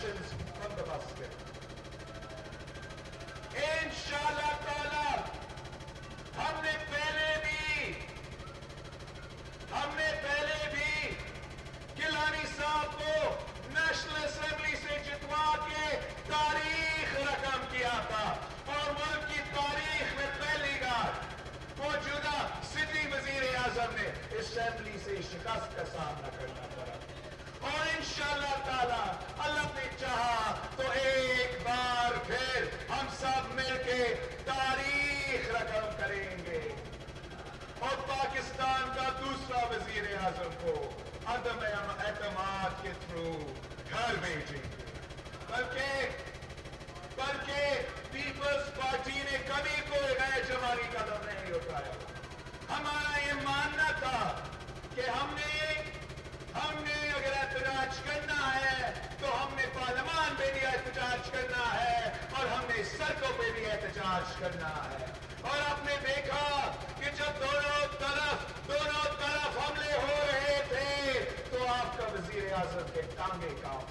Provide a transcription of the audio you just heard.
elections बंदोबस्त करें। इंशाअल्लाह ताला हमने पहले भी गिलानी साहब को नेशनल असेंबली से जितवा के तारीख रकम किया था और मुल्क की तारीख में पहली बार मौजूदा सिटी वजीर आजम ने असेंबली से शिकस्त का सामना करना पड़ा। और इंशाअल्लाह ताला अल्लाह ने चाहा तो एक बार फिर हम सब मिलके तारीख रकम करेंगे और पाकिस्तान का दूसरा वजीर आजम को अदम एतमाद के थ्रू घर भेजेंगे। बल्कि पीपल्स पार्टी ने कभी कोई गैर जमानी कदम नहीं उठाया। हमारा ये मानना था कि हमने अगर एहतजाज करना है तो हमने पार्लियामान में भी एहतजाज करना है और हमने सड़कों पे भी एहतजाज करना है। और आपने देखा कि जब दोनों तरफ हमले हो रहे थे तो आपका वजीर आजम के टांगे कांप